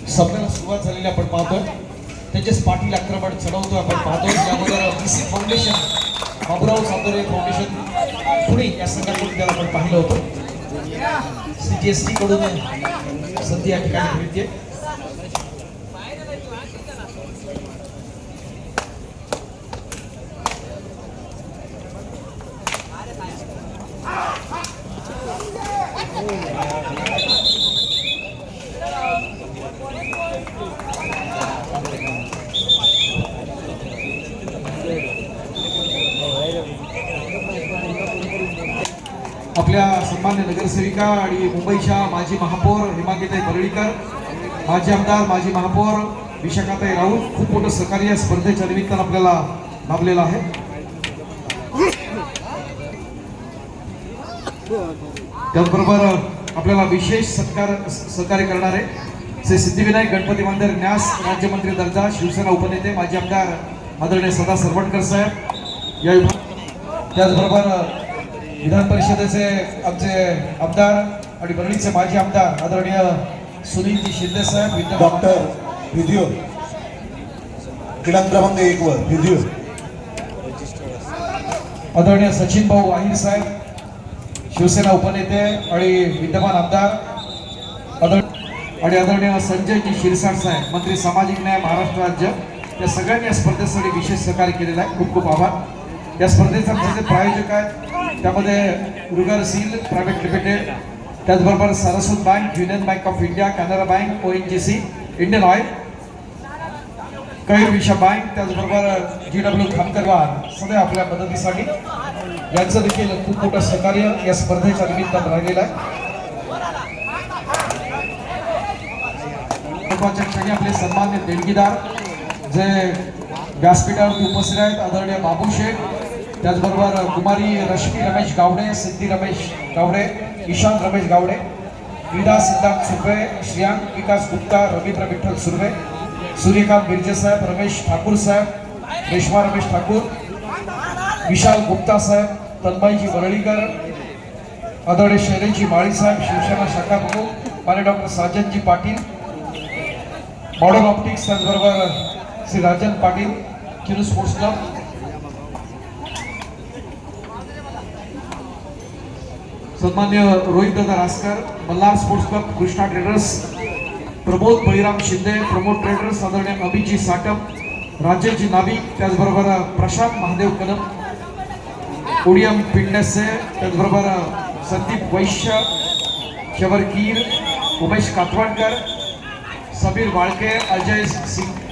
सामन्याला सुरुवात झालेली आपण पाहतोय. त्याचेच पाटील आक्रमण चढवतोय आपण पाहतोय. त्यामध्ये बीसी फाउंडेशन, बाबूराव सातोरे फाउंडेशन पुणे या संघाकडून त्याला आपण पाहिलं होतं. CGST कडून संधी या ठिकाणी मिळते. आपल्या सन्मान्य नगरसेविका आणि मुंबईच्या माजी महापौर हेमांगीताई परळीकर, माजी आमदार माजी महापौर विशाखाताई राऊत खूप मोठं सहकार्य या स्पर्धेच्या निमित्तानं आपल्याला लाभलेलं आहे. त्याचबरोबर आपल्याला विशेष सहकार्य करणारे श्री सिद्धिविनायक गणपती मंदिर न्यास राज्यमंत्री दर्जा शिवसेना उपनेते माजी आमदार आदरणीय सदा सरवणकर साहेब या त्याचबरोबर विधान परिषदेचे आमचे आमदार आणि परळीचे माजी आमदार आदरणीय सुनीलजी शिंदे साहेब, डॉक्टर व्हिडिओ क्रमांक 1 वर व्हिडिओ आदरणीय सचिन भाऊ आहिर साहेब शिवसेना उपनेते आणि विद्यमान आमदार आणि आदरणीय संजयजी शिरसाट साहेब मंत्री सामाजिक न्याय महाराष्ट्र राज्य या सगळ्यांनी या स्पर्धेसाठी विशेष सहकार्य केलेलं आहे. खूप खूप आभार. या स्पर्धेचे आमचे प्रायोजक आहेत त्यामध्ये रुगर सील प्रायव्हेट लिमिटेड, त्याचबरोबर Saraswat bank, union bank of India, Canara bank, ONGC, Indian oil, कैर विशा बँक, त्याचबरोबर GW खामकरवार सदैव आपल्या मदतीसाठी यांचं देखील खूप मोठं सहकार्य या स्पर्धेच्या निमित्तानं राहिलेलं आहे. क्षणी आपले सन्मान्य देणगीदार जे व्यासपीठावरती उपस्थित आहेत आदरणीय बाबू शेठ, त्याचबरोबर कुमारी रश्मी रमेश गावडे, सिद्धी रमेश गावडे, ईशान रमेश गावडे, क्रीडा सिद्धांत सुर्वे, श्रियांक विकास गुप्ता, रवींद्र विठ्ठल सुर्वे, सूर्यकांत बिर्जे साहेब, रमेश ठाकूर साहेब, रेश्मा रमेश ठाकूर, विशाल गुप्ता साहेब, तन्मयजी वरळीकर, आदरणीय शैलेशजी माळी साहेब, शिवसेना शाखा प्रमुख मान्य डॉक्टर साजनजी पाटील, मॉडर्न ऑप्टिक्स, त्याचबरोबर श्री राजन पाटील, चिरू स्पोर्ट्स क्लब, सन्मान्य रोहित दादा Raskar, Malhar sports club, Krishna traders, Pramod Baliram Shinde, Pramod traders, आदरणीय अभिजी साटम, राजेशजी नाविक, त्याचबरोबर प्रशांत महादेव कदम, ओडियम फिटनेसचे, त्याचबरोबर संदीप वैश्य, शवरकीर, उमेश कातवाडकर, समीर वाळके, अजय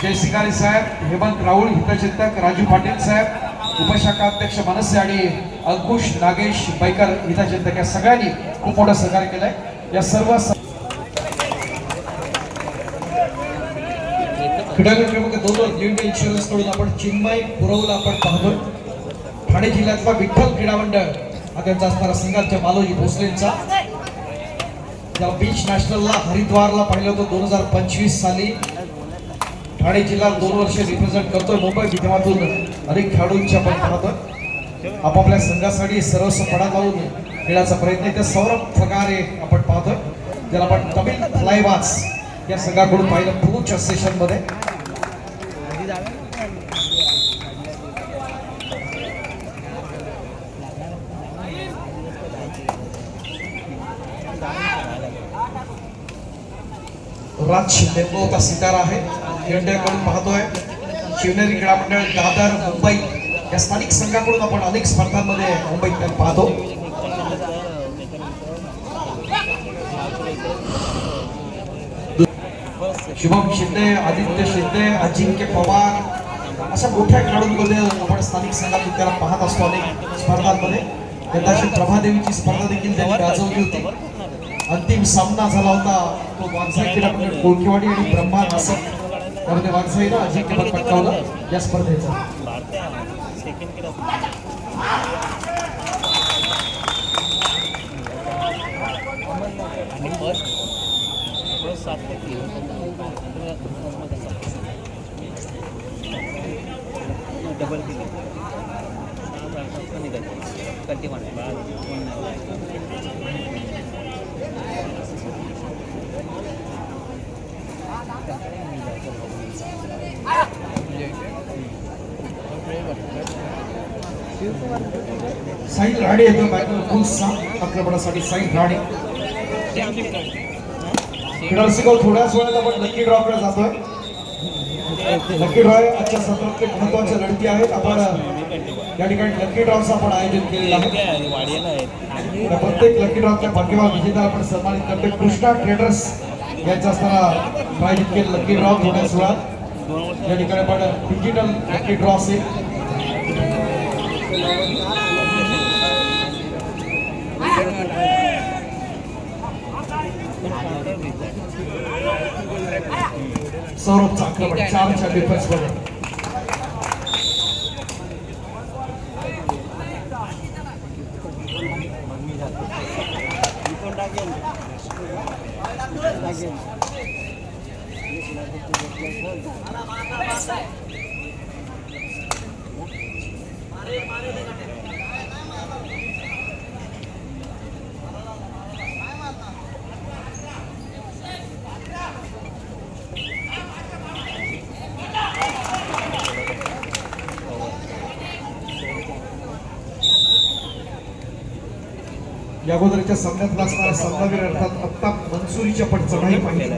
जयसिंगारी साहेब, हेमंत राहुल हितचिंतक, राजू पाटील साहेब, उपशाखा अध्यक्ष मनसे आणि अंकुश नागेश बैकर हितचिंतक या सगळ्यांनी खूप मोठं सहकार्य केलंय. या सर्व क्रीडागट क्रमांक 2 वर लीड इन्शुरन्स कडून आपण चिन्मय पुरवला आपण पाहतोय. ठाणे जिल्ह्यातला विठ्ठल क्रीडा मंडळ हा त्यांचा असणारा संघाच्या मालोजी भोसलेंचा ज्याला बीच नॅशनलला हरिद्वारला पाहिलं होतं 2025 साली. ठाणे जिल्हा 2 वर्ष रिप्रेझेंट करतोय. मुंबई विद्यमातून अनेक खेळाडूंची आपण पाहतोय. आपापल्या संघासाठी सर्वस्व पडा लावून खेळाचा प्रयत्न आहे. सौरभ फगारे आपण पाहतोय ज्याला आपण तमिळ फ्लायबाज या संघाकडून पाहिलं पुढच्या सेशन मध्ये. राज शिंदे का सितारा आहे इंडियाकडून पाहतोय. शिवनेरी क्रीडा मंडळ दादर मुंबई या स्थानिक संघाकडून आपण अनेक स्पर्धांमध्ये मुंबईत पाहतो. शुभम शिंदे, आदित्य शिंदे, अजिंक्य पवार अशा मोठ्या खेळाडूंमध्ये आपण स्थानिक संघातून त्याला पाहत असतो अनेक स्पर्धांमध्ये. यंदाची प्रभादेवीची स्पर्धा देखील त्यांनी गाजवली होती. अंतिम सामना झाला होता तो वाघसाई क्रीडा मंडळ कोळकीवाडी आणि ब्रह्मा नासिक त्यामध्ये वाघसाईनं अजिंक्यपद पटकावलं या स्पर्धेचं. डबल साहिल राणे येतो बॅटल बुल्सचा आक्रमणासाठी. साहिल राणे रसिको थोड्याच वेळात आपण लकी ड्रॉ कडे जातोय. लकी ड्रॉ आजच्या सत्रातले महत्वाच्या लढती आहेत. आपण या ठिकाणी लकी ड्रॉचं आपण आयोजन केलेलं आहे. त्या प्रत्येक लकी ड्रॉच्या भाग्यवान विजेत्याला आपण सन्मानित करतोय. कृष्णा ट्रेडर्स यांच्या असताना आयोजित केलं लकी ड्रॉ थोड्याच वेळात. या ठिकाणी आपण डिजिटल लकी ड्रॉ असेल. सौरभ आक्रमण 4च्या डिफेन्स मध्ये. या अगोदरच्या सामन्यात असणारा संघवीर अर्थात अफ्ताब मंसुरीच्या पण चढाई पाहिली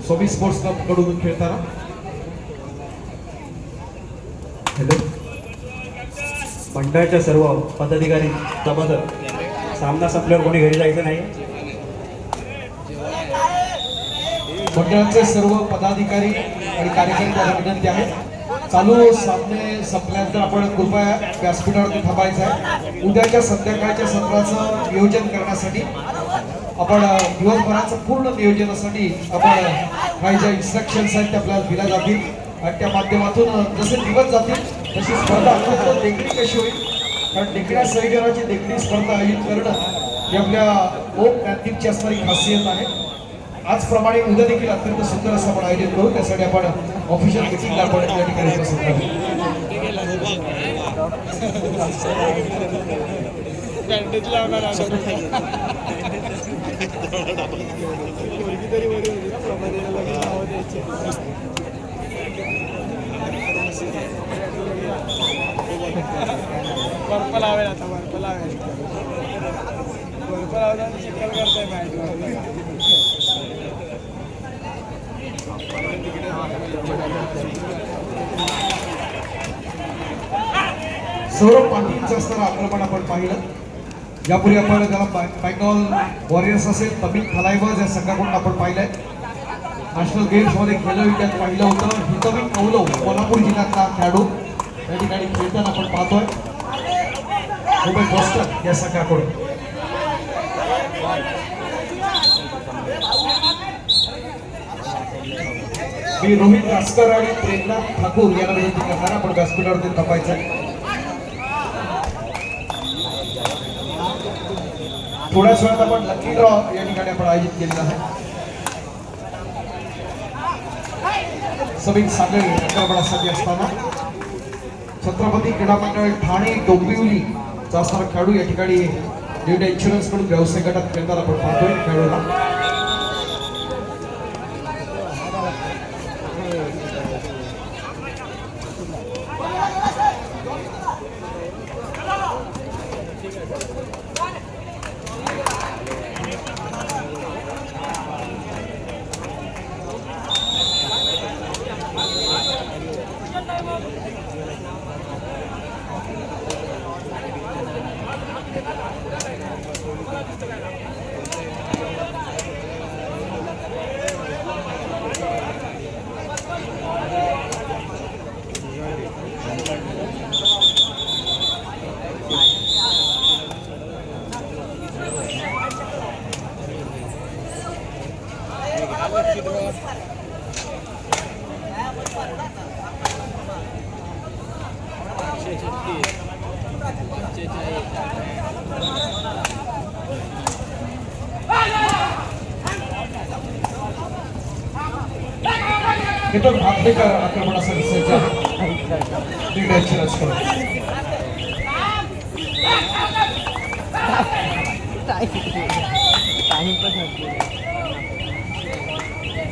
सोबी स्पोर्ट्स क्लब कडून खेळताना. हॅलो, मंडळाच्या सर्व पदाधिकारी सभासद, सामना संपल्यावर कोणी घरी जायचं नाही. मंडळाचे सर्व पदाधिकारी आणि कार्यकर्ते यांना विनंती आहे, चालू सामने संपल्यानंतर आपण कृपया व्यासपीठावरती थांबायचं आहे. उद्याच्या संध्याकाळच्या सत्राचं नियोजन करण्यासाठी आपण दिवसभराचं पूर्ण नियोजनासाठी आपण काही ज्या इन्स्ट्रक्शन्स आहेत त्या आपल्याला दिल्या जातील आणि त्या माध्यमातून जसे दिवस जातील तशी स्पर्धा देखणी कशी होईल. कारण देखण्या सैनिकांची देखणी स्पर्धा आयोजित करणं ही आपल्या ओम ज्ञानदीपची असणारी खासियत आहे. आजप्रमाणे उद्या देखील अत्यंत सुंदर असं आपण आयोजन करू. त्यासाठी आपण ऑफिशियल मिटिंगला आपण या ठिकाणी उपस्थित राहू. बर्फ लावेल आता, बर्फ लावेल, बर्फ लावताना चिखल करताय माहिती. सौरभ पाटीलचं असणारं आक्रमण आपण पाहिलं. यापूर्वी आपण त्याला बेंगॉल वॉरियर्स असेल, तमिळ थलाइवर्स या संघाकडून आपण पाहिलंय. नॅशनल गेम्समध्ये खेलो इंडियात पाहिलं होतं. हितवी कौलव कोल्हापूर जिल्ह्यातला खेळाडू या ठिकाणी खेळताना आपण पाहतोय. मुंबई बॉस्टन या संघाकडून. मी रोहित कास्कर आणि प्रेमनाथ ठाकूर यांना विनंती करणार आपण व्यासपीठावरती तपायचं. थोड्याच वेळात आपण लकी ड्रॉ या ठिकाणी आपण आयोजित केलेला आहे. समीर सागळे आक्रमणासाठी असताना छत्रपती क्रीडा मंडळ ठाणे डोंबिवली चा असणारा खेळाडू या ठिकाणी डेव्हिड इन्शुरन्स कडून व्यावसायिक गटात खेळताना आपण पाहतोय खेळाडूला. केतन भाकरेकर आक्रमणासाठी सज्ज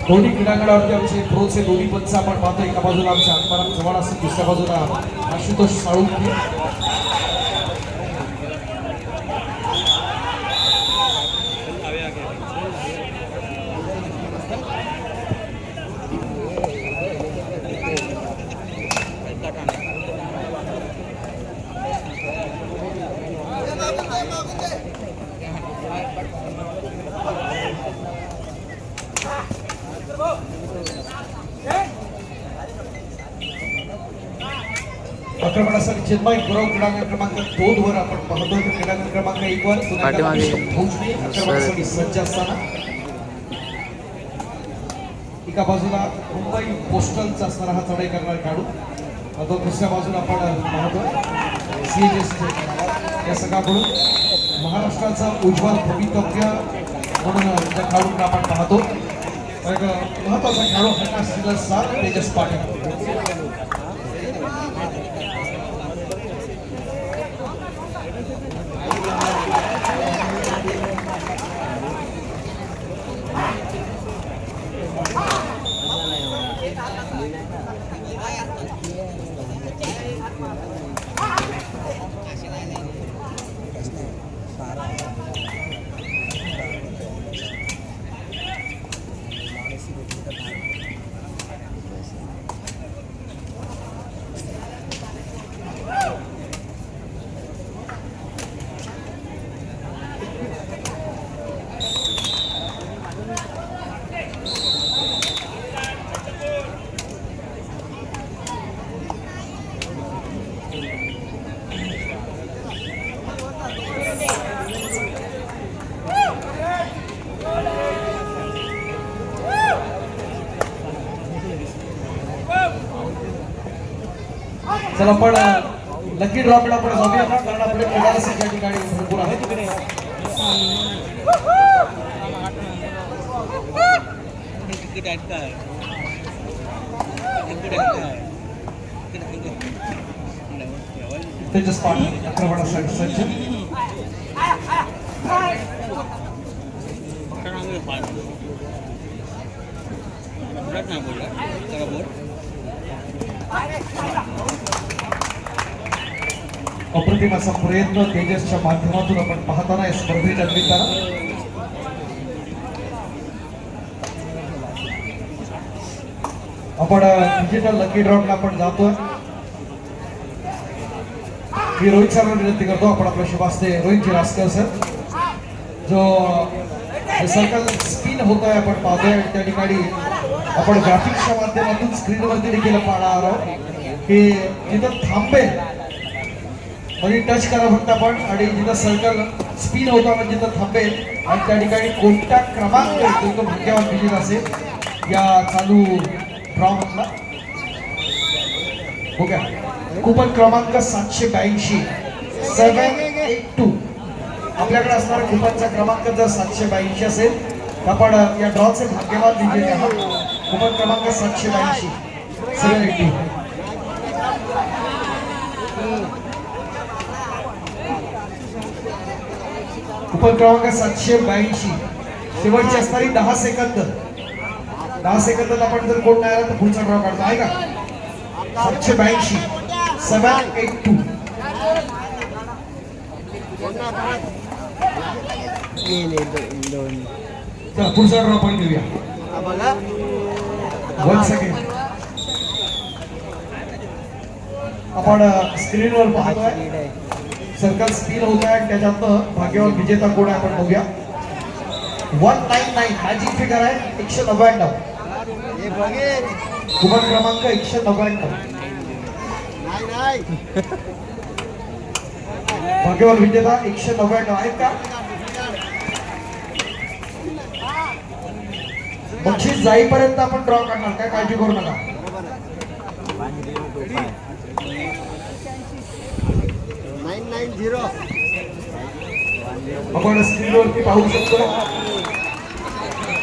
दोन्ही क्रीडांगणावरती आमचे प्रोचे दोन्ही पंच आपण पाहतो. एका बाजूला आमचे आत्माराम चव्हाण असेल, दुसऱ्या बाजूला आशुतोष साळुंखे. आक्रमणासाठी चिन्मय गुरव क्रीडांगण क्रमांक 2 वर आपण पाहतोय. क्रीडांगण क्रमांक 1 वर पाठीमागे फौजने आक्रमणासाठी सज्ज असताना एका बाजूला मुंबई पोस्टलचा असणारा हा चढाई करणारा खेळाडू, आता दुसऱ्या बाजूला आपण पाहतोय CHS या संघाकडून महाराष्ट्राचं उज्ज्वल भवितव्य म्हणून त्या खेळाडूंना आपण पाहतो. एक महत्वाचा खेळाडू हटणार साथ तेजस पाटील. चला आपण लकी ड्रॉपला आपण जाऊया ना, कारण आपले क्रीडारसिक या ठिकाणी भरपूर आहेत. तेजस पाटील आक्रमणासाठी सज्ज. अप्रतिम असा प्रयत्न तेजसच्या माध्यमातून आपण पाहताना या स्पर्धेच्या निमित्तानं. आपण डिजिटल लकी ड्रॉपला आपण जातोय. मी रोहित सरांना विनंती करतो, आपण आपल्या शुभास्ते रोहित रास्कर सर, जो सर्कल स्पिन होत आहे आपण पाहतोय. त्या ठिकाणी आपण ग्राफिक्सच्या माध्यमातून स्क्रीनवरती देखील पाहणार आहोत की जिथं थांबेल म्हणजे टच करा फक्त आपण, आणि जिथं सर्कल स्पिन होताना जिथं थांबेल आणि त्या ठिकाणी कोणता क्रमांक येतो तो भाग्यवान विजेता असेल या चालू ड्रॉ मधला. ओके, कुपन क्रमांक 782 782. आपल्याकडे असणारा कुपनचा क्रमांक जर 782 असेल तर आपण या ड्रॉचे भाग्यवान विजेते आहोत. कुपन क्रमांक 782 782. कुपन क्रमांक 782. शेवटची असणारी 10 सेकंद. 10 सेकंदात आपण जर कोण नाही आला तर पुढचा ड्रॉ काढतो आहे का. 782 782. चला पुढचा ड्रॉ आपण घेऊया. 1 सेकंड. आपण स्क्रीनवर पाहतोय सर्कल स्पिन होत आहे, त्याच्यातनं भाग्यवान विजेता कोण आहे आपण बघूया. 199 मॅजिक फिगर आहे. 199 कुपन क्रमांक 199. भाग्यवान विजेता 199 आहेत का. बक्षीस जाईपर्यंत आपण ड्रॉ करणार, काय काळजी करू नका. आपण स्क्रीनवरती पाहू शकतो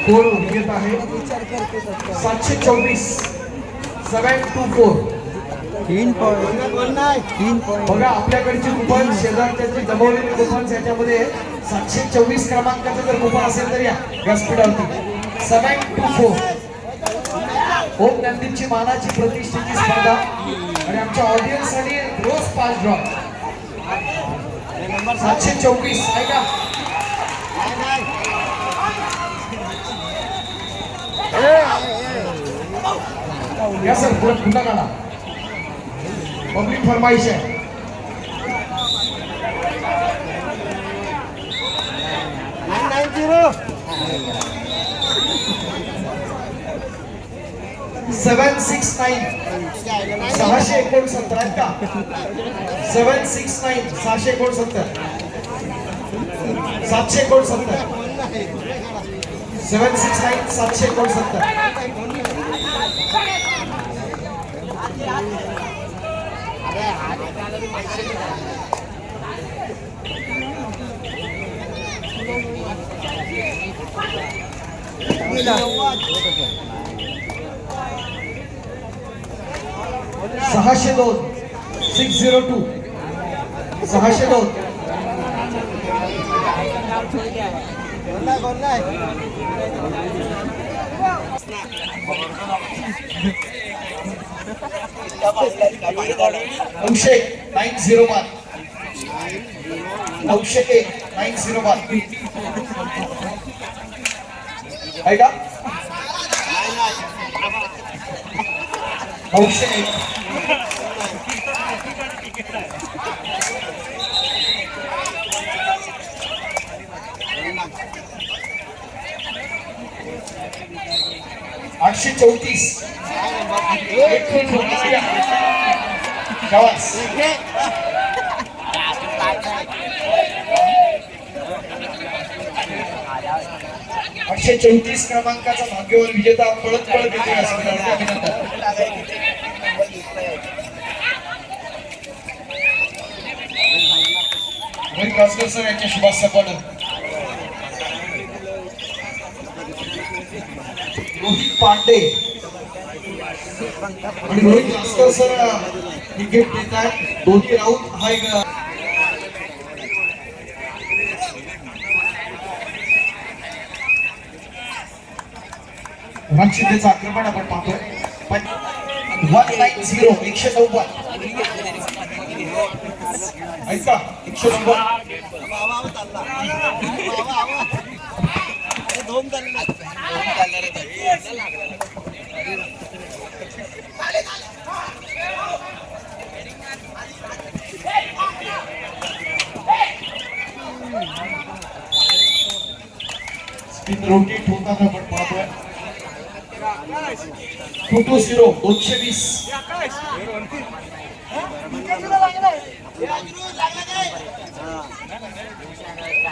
कोण विजेता आहे. 724 724. बघा आपल्याकडची कुपन शेजारच्या जमवलेली कुपन याच्यामध्ये 724 क्रमांकाचं जर कुपन असेल तर या व्यासपीठावरती 724 ओम नंदीची मानाची प्रतिष्ठेची स्पर्धा आणि आमच्या ऑडियन्स साठी रोज 5 ड्रॉ 724 ऐका या सर पुन्हा काढा पब्लिक फरमाईश आहे 769 669 आहेत का 769 669 769 769 769 602 602 602 901 901 ऐका 901 834 834 क्रमांकाचा भाग्यवान विजेता पळत पळत येतो व्यासपीठावरती अभिनंदन रोहित कासकर सर यांच्या शुभास सपाट रोहित पांडे आणि रोहित कासकर सर क्रिकेट देत आहेत दोन्ही राऊत हा एक रणशिंदेचं आक्रमण आपण पाहतोय 190 190 ऐका 190 स्पिन रोटेट होताना आपण पाहतोय 220 220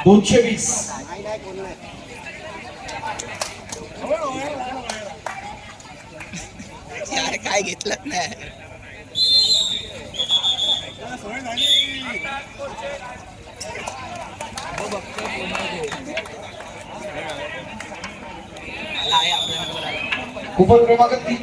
220 काय घेतलं नाही कुपन क्रमांक 3